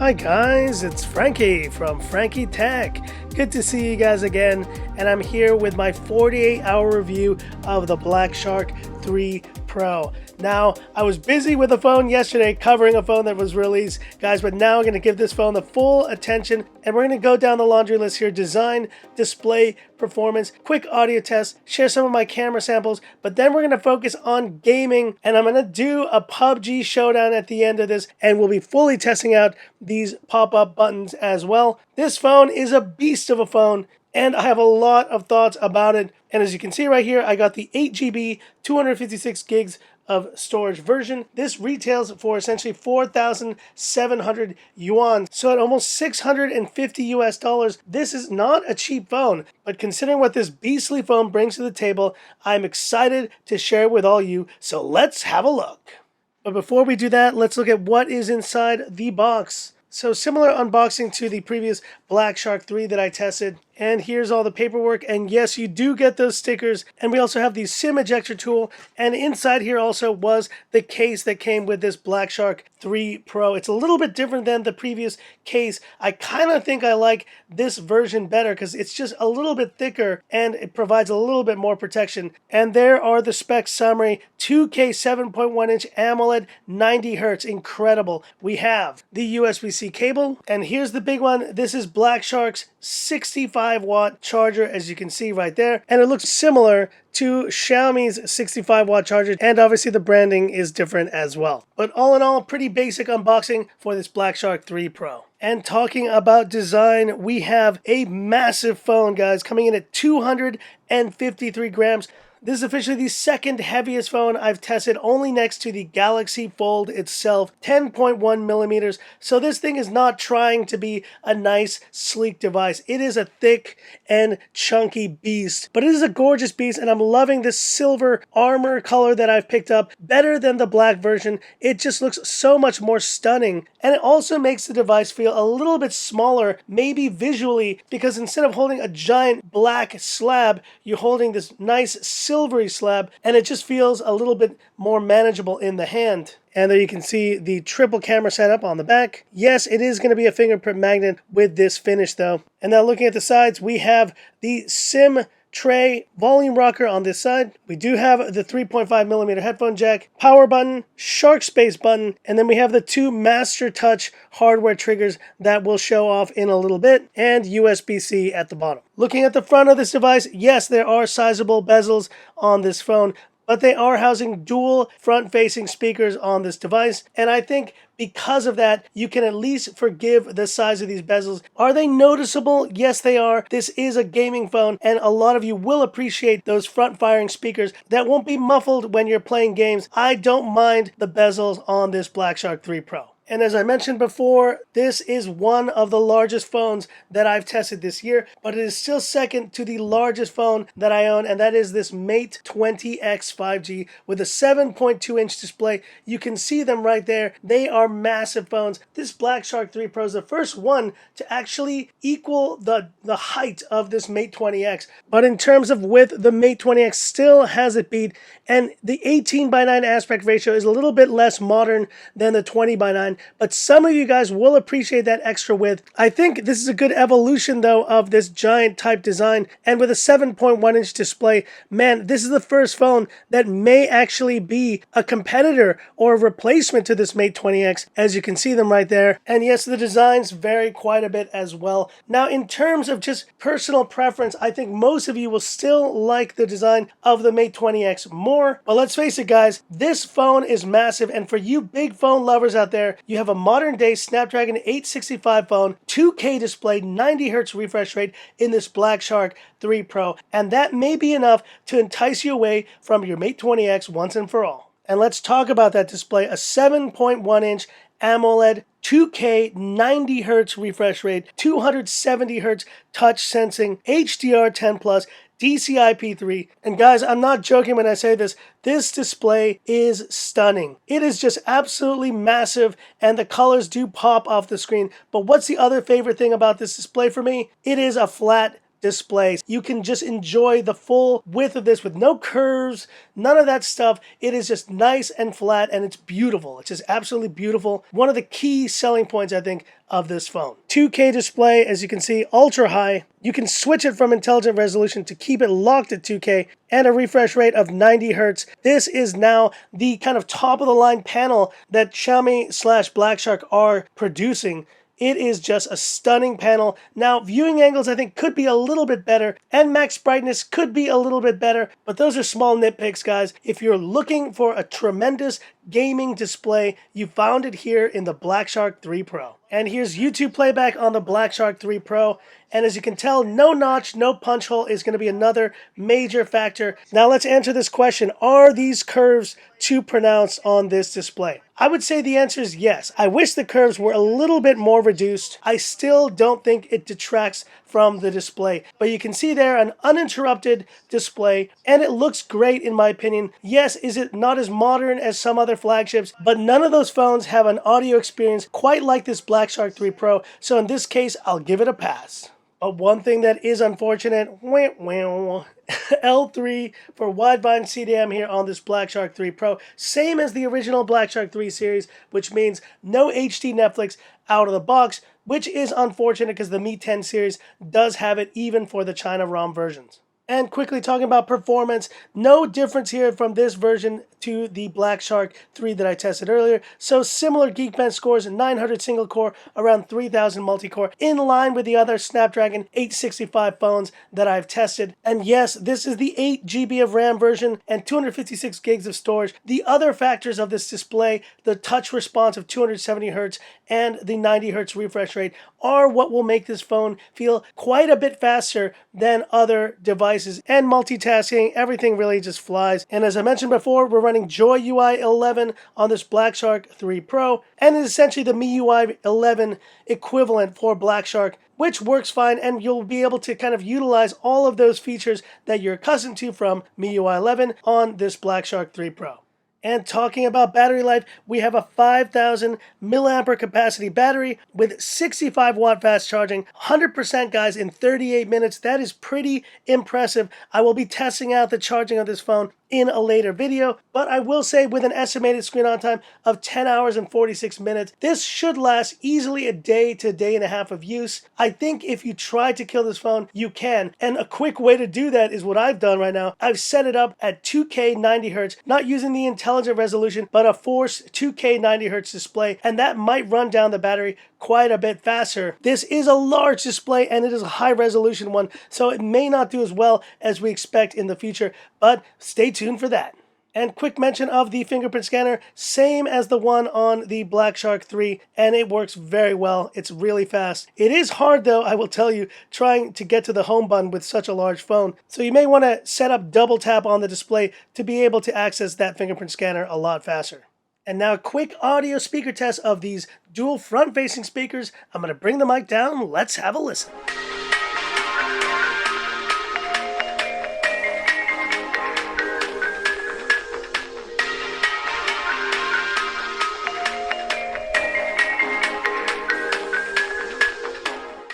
Hi guys, it's Frankie from Frankie Tech. Good to see you guys again, and I'm here with my 48-hour review of the Black Shark 3 Pro. Now, I was busy with the phone yesterday covering a phone that was released, guys, but now I'm going to give this phone the full attention, and we're going to go down the laundry list here: design, display, performance, quick audio test, share some of my camera samples, but then we're going to focus on gaming, and I'm going to do a PUBG showdown at the end of this, and we'll be fully testing out these pop-up buttons as well. This phone is a beast of a phone, and I have a lot of thoughts about it. And as you can see right here, I got the 8GB, 256 gigs of storage version. This retails for essentially 4,700 yuan, so at almost 650 US dollars. This is not a cheap phone, but considering what this beastly phone brings to the table, I'm excited to share it with all you, so let's have a look. But before we do that, let's look at what is inside the box. So similar unboxing to the previous Black Shark 3 that I tested. And here's all the paperwork, and yes, you do get those stickers, and we also have the SIM ejector tool, and inside here also was the case that came with this Black Shark 3 Pro. It's a little bit different than the previous case. I kind of think I like this version better because it's just a little bit thicker and it provides a little bit more protection. And there are the specs summary: 2K 7.1-inch AMOLED, 90 Hz, incredible. We have the USB-C cable, and here's the big one. This is Black Shark's 65-watt charger, as you can see right there, and it looks similar to Xiaomi's 65-watt charger, and obviously the branding is different as well. But all in all, pretty basic unboxing for this Black Shark 3 Pro. And talking about design, we have a massive phone, guys, coming in at 253 grams. This is officially the second heaviest phone I've tested, only next to the Galaxy Fold itself, 10.1 millimeters. So this thing is not trying to be a nice, sleek device. It is a thick and chunky beast, but it is a gorgeous beast, and I'm loving this silver armor color that I've picked up, better than the black version. It just looks so much more stunning, and it also makes the device feel a little bit smaller, maybe visually, because instead of holding a giant black slab, you're holding this nice silvery slab, and it just feels a little bit more manageable in the hand. And there you can see the triple camera setup on the back. Yes, it is going to be a fingerprint magnet with this finish though. And now looking at the sides, we have the SIM tray volume rocker on this side. We do have the 3.5 millimeter headphone jack, power button, shark space button, and then we have the two master touch hardware triggers that we'll show off in a little bit, and USB-C at the bottom. Looking at the front of this device, yes, there are sizable bezels on this phone, but they are housing dual front-facing speakers on this device, and I think because of that, you can at least forgive the size of these bezels. Are they noticeable? Yes, they are. This is a gaming phone, and a lot of you will appreciate those front-firing speakers that won't be muffled when you're playing games. I don't mind the bezels on this Black Shark 3 Pro. And as I mentioned before, this is one of the largest phones that I've tested this year, but it is still second to the largest phone that I own, and that is this Mate 20X 5G with a 7.2-inch display. You can see them right there. They are massive phones. This Black Shark 3 Pro is the first one to actually equal the height of this Mate 20X. But in terms of width, the Mate 20X still has it beat, and the 18:9 aspect ratio is a little bit less modern than the 20:9. But some of you guys will appreciate that extra width. I think this is a good evolution, though, of this giant type design. And with a 7.1-inch display, man, this is the first phone that may actually be a competitor or a replacement to this Mate 20X, as you can see them right there. And yes, the designs vary quite a bit as well. Now, in terms of just personal preference, I think most of you will still like the design of the Mate 20X more. But let's face it, guys, this phone is massive. And for you big phone lovers out there, you have a modern day Snapdragon 865 phone, 2K display, 90 Hz refresh rate in this Black Shark 3 Pro, and that may be enough to entice you away from your Mate 20X once and for all. And let's talk about that display: a 7.1-inch AMOLED, 2K 90 Hz refresh rate, 270 Hz touch sensing, HDR10+, DCI-P3, and guys, I'm not joking when I say this. This display is stunning. It is just absolutely massive, and the colors do pop off the screen. But what's the other favorite thing about this display for me? It is a flat displays. You can just enjoy the full width of this with no curves, none of that stuff. It is just nice and flat, and it's beautiful. It's just absolutely beautiful. One of the key selling points, I think, of this phone. 2K display, as you can see, ultra high. You can switch it from intelligent resolution to keep it locked at 2K, and a refresh rate of 90 Hz. This is now the kind of top of the line panel that Xiaomi / Black Shark are producing. It is just a stunning panel. Now, viewing angles I think could be a little bit better, and max brightness could be a little bit better, but those are small nitpicks, guys. If you're looking for a tremendous gaming display, you found it here in the Black Shark 3 Pro. And here's YouTube playback on the Black Shark 3 Pro. And as you can tell, no notch, no punch hole is going to be another major factor. Now let's answer this question. Are these curves too pronounced on this display? I would say the answer is yes. I wish the curves were a little bit more reduced. I still don't think it detracts from the display. But you can see there an uninterrupted display, and it looks great in my opinion. Yes, is it not as modern as some other flagships, but none of those phones have an audio experience quite like this Black Shark 3 Pro. So in this case, I'll give it a pass. But one thing that is unfortunate, L3 for wideband CDM here on this Black Shark 3 Pro. Same as the original Black Shark 3 series, which means no HD Netflix out of the box, which is unfortunate because the Mi 10 series does have it even for the China ROM versions. And quickly talking about performance, no difference here from this version to the Black Shark 3 that I tested earlier. So similar Geekbench scores, 900 single core, around 3000 multi-core, in line with the other Snapdragon 865 phones that I've tested. And yes, this is the 8 GB of RAM version and 256 gigs of storage. The other factors of this display, the touch response of 270 Hz and the 90 Hz refresh rate, are what will make this phone feel quite a bit faster than other devices. And multitasking, everything really just flies. And as I mentioned before, we're running Joy UI 11 on this Black Shark 3 Pro, and it's essentially the MIUI 11 equivalent for Black Shark, which works fine, and you'll be able to kind of utilize all of those features that you're accustomed to from MIUI 11 on this Black Shark 3 Pro. And talking about battery life, we have a 5,000 milliampere capacity battery with 65 watt fast charging, 100% guys in 38 minutes. That is pretty impressive. I will be testing out the charging of this phone in a later video, but I will say with an estimated screen on time of 10 hours and 46 minutes, this should last easily a day to a day and a half of use. I think if you try to kill this phone, you can. And a quick way to do that is what I've done right now. I've set it up at 2K 90 Hz, not using the intelligent resolution, but a forced 2K 90 Hz display, and that might run down the battery quite a bit faster. This is a large display and it is a high resolution one, so it may not do as well as we expect in the future, but stay tuned for that. And quick mention of the fingerprint scanner, same as the one on the Black Shark 3, and it works very well. It's really fast. It is hard though, I will tell you, trying to get to the home button with such a large phone. So you may want to set up double tap on the display to be able to access that fingerprint scanner a lot faster. And now a quick audio speaker test of these dual front-facing speakers. I'm going to bring the mic down. Let's have a listen.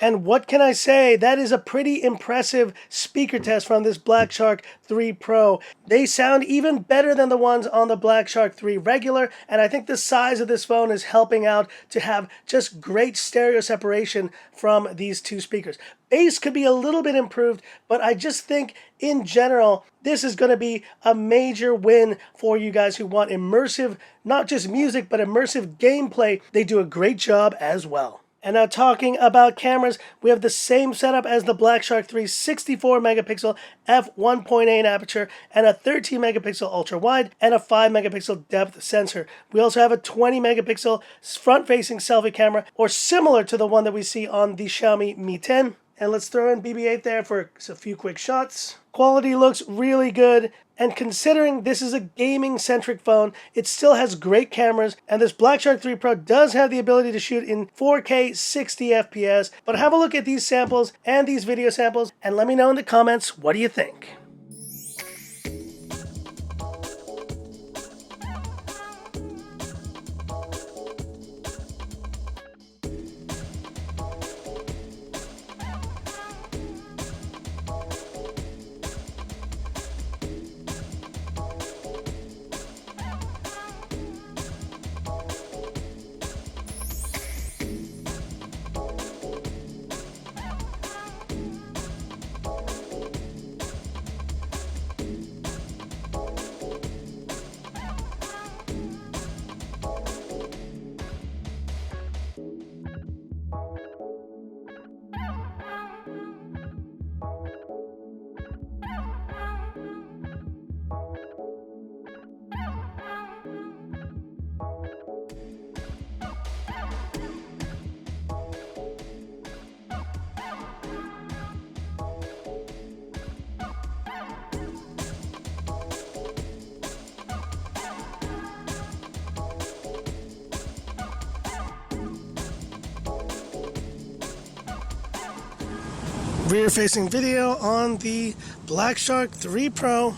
And what can I say? That is a pretty impressive speaker test from this Black Shark 3 Pro. They sound even better than the ones on the Black Shark 3 regular, and I think the size of this phone is helping out to have just great stereo separation from these two speakers. Bass could be a little bit improved, but I just think in general, this is going to be a major win for you guys who want immersive, not just music, but immersive gameplay. They do a great job as well. And now talking about cameras, we have the same setup as the Black Shark 3's 64 megapixel f1.8 aperture and a 13 megapixel ultra wide and a 5 megapixel depth sensor. We also have a 20 megapixel front-facing selfie camera, or similar to the one that we see on the Xiaomi Mi 10. And let's throw in BB-8 there for a few quick shots. Quality looks really good, and considering this is a gaming-centric phone, it still has great cameras, and this Black Shark 3 Pro does have the ability to shoot in 4K 60 FPS. But have a look at these samples and these video samples, and let me know in the comments, what do you think? rear-facing video on the Black Shark 3 Pro,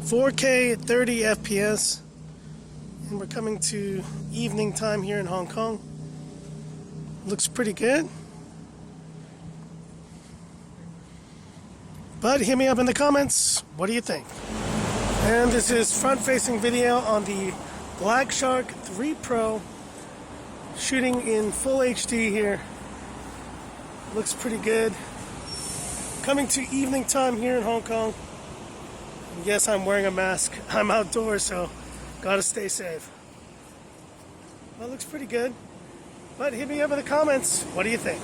4K 30 FPS, and we're coming to evening time here in Hong Kong. Looks pretty good, but hit me up in the comments, what do you think? And this is front-facing video on the Black Shark 3 Pro, shooting in full HD here. Looks pretty good. Coming to evening time here in Hong Kong. And yes, I'm wearing a mask. I'm outdoors, so gotta stay safe. Well, looks pretty good. But hit me up in the comments. What do you think?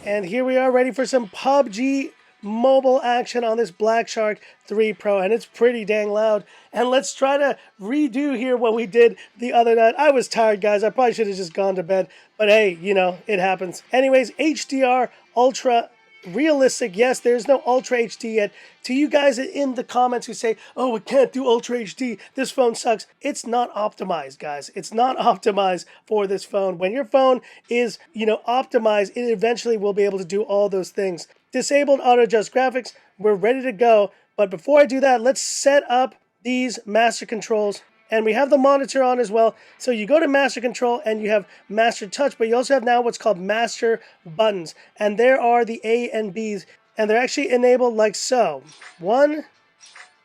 And here we are, ready for some PUBG Mobile action on this Black Shark 3 Pro, and it's pretty dang loud. And let's try to redo here what we did the other night. I was tired, guys. I probably should have just gone to bed, but hey, you know, it happens. Anyways, HDR Ultra Realistic. Yes, there's no Ultra HD yet. To you guys in the comments who say, oh, we can't do Ultra HD, this phone sucks. It's not optimized, guys. It's not optimized for this phone. When your phone is, optimized, it eventually will be able to do all those things. Disabled auto adjust graphics, we're ready to go. But before I do that, let's set up these master controls. And we have the monitor on as well. So you go to master control and you have master touch, but you also have now what's called master buttons. And there are the A and B's, and they're actually enabled like so. 1,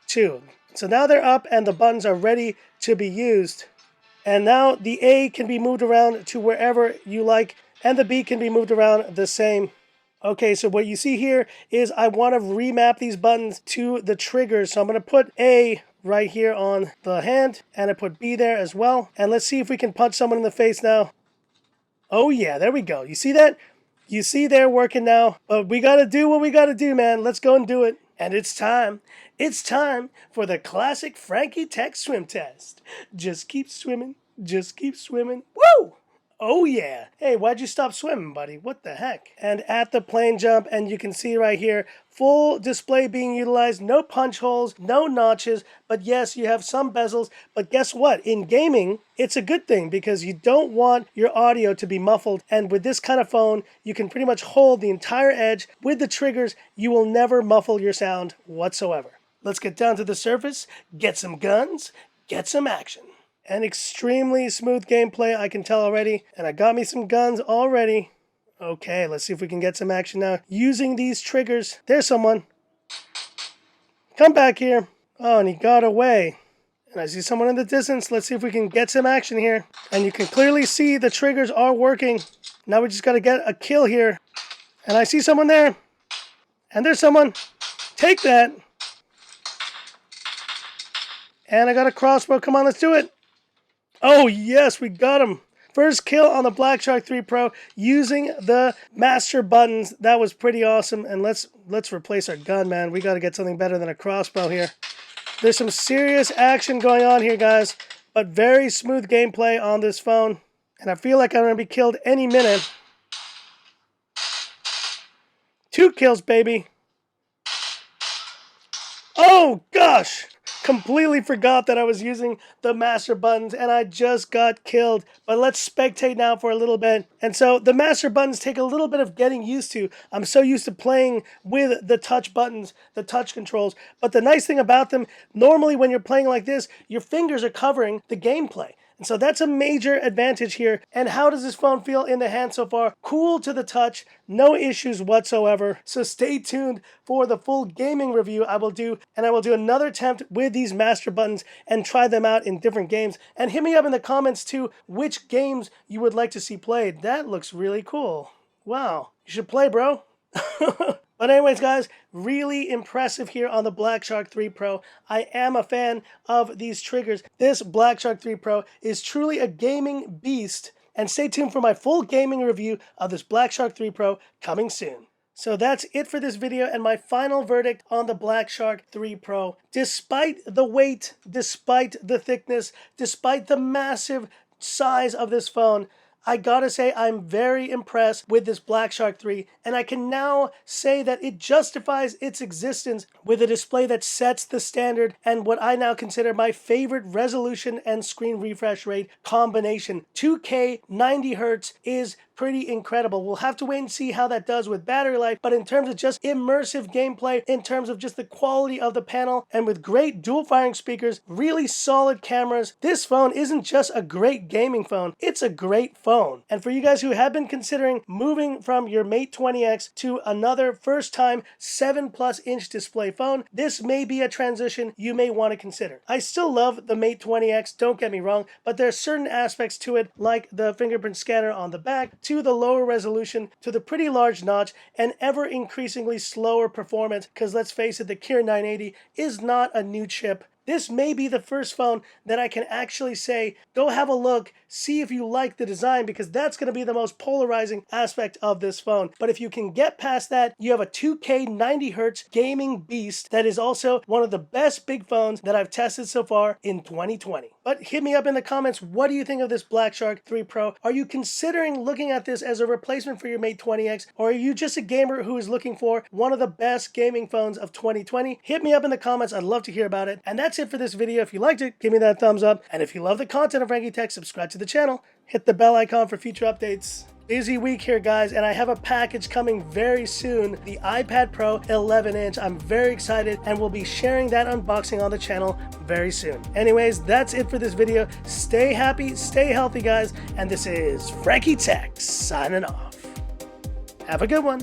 2. So now they're up and the buttons are ready to be used. And now the A can be moved around to wherever you like, and the B can be moved around the same. Okay, so what you see here is I want to remap these buttons to the triggers. So I'm going to put A right here on the hand, and I put B there as well. And let's see if we can punch someone in the face now. Oh yeah, there we go. You see that? You see they're working now. But we got to do what we got to do, man. Let's go and do it. And it's time. It's time for the classic Frankie Tech swim test. Just keep swimming. Just keep swimming. Woo! Oh yeah. Hey, why'd you stop swimming, buddy? What the heck? And at the plane jump, and you can see right here, full display being utilized, no punch holes, no notches, but yes, you have some bezels. But guess what? In gaming, it's a good thing because you don't want your audio to be muffled. And with this kind of phone, you can pretty much hold the entire edge. With the triggers, you will never muffle your sound whatsoever. Let's get down to the surface, get some guns, get some action. An extremely smooth gameplay, I can tell already. And I got me some guns already. Okay, let's see if we can get some action now. Using these triggers. There's someone. Come back here. Oh, and he got away. And I see someone in the distance. Let's see if we can get some action here. And you can clearly see the triggers are working. Now we just got to get a kill here. And I see someone there. And there's someone. Take that. And I got a crossbow. Come on, let's do it. Oh yes, we got him. First kill on the Black Shark 3 Pro using the master buttons. That was pretty awesome. And let's replace our gun, man. We got to get something better than a crossbow here. There's some serious action going on here, guys. But very smooth gameplay on this phone. And I feel like I'm going to be killed any minute. 2 kills, baby. Oh, gosh. Completely forgot that I was using the master buttons and I just got killed. But let's spectate now for a little bit. And so the master buttons take a little bit of getting used to. I'm so used to playing with the touch buttons, the touch controls. But the nice thing about them, normally when you're playing like this, your fingers are covering the gameplay. And so that's a major advantage here. And how does this phone feel in the hand so far? Cool to the touch, no issues whatsoever. So stay tuned for the full gaming review I will do. And I will do another attempt with these master buttons and try them out in different games. And hit me up in the comments too, which games you would like to see played. That looks really cool. Wow, you should play, bro. But anyways, guys, really impressive here on the Black Shark 3 Pro. I am a fan of these triggers. This Black Shark 3 Pro is truly a gaming beast. And stay tuned for my full gaming review of this Black Shark 3 Pro coming soon. So that's it for this video and my final verdict on the Black Shark 3 Pro. Despite the weight, despite the thickness, despite the massive size of this phone, I gotta say I'm very impressed with this Black Shark 3, and I can now say that it justifies its existence with a display that sets the standard and what I now consider my favorite resolution and screen refresh rate combination. 2K 90 Hz is pretty incredible. We'll have to wait and see how that does with battery life, but in terms of just immersive gameplay, in terms of just the quality of the panel, and with great dual firing speakers, really solid cameras, this phone isn't just a great gaming phone, it's a great phone. And for you guys who have been considering moving from your Mate 20X to another first time 7+ inch display phone, this may be a transition you may want to consider. I still love the Mate 20X, don't get me wrong, but there are certain aspects to it, like the fingerprint scanner on the back, to the lower resolution, to the pretty large notch, and ever increasingly slower performance, because let's face it, the Kirin 980 is not a new chip. This may be the first phone that I can actually say, go have a look, see if you like the design, because that's going to be the most polarizing aspect of this phone. But if you can get past that, you have a 2K 90Hz gaming beast that is also one of the best big phones that I've tested so far in 2020. But hit me up in the comments, what do you think of this Black Shark 3 Pro? Are you considering looking at this as a replacement for your Mate 20X, or are you just a gamer who is looking for one of the best gaming phones of 2020? Hit me up in the comments, I'd love to hear about it. And that's it for this video. If you liked it, give me that thumbs up. And if you love the content of Frankie Tech, subscribe to the channel, hit the bell icon for future updates. Busy week here, guys, and I have a package coming very soon, the iPad Pro 11-inch. I'm very excited, and we'll be sharing that unboxing on the channel very soon. Anyways, that's it for this video. Stay happy, stay healthy, guys, and this is Frankie Tech signing off. Have a good one.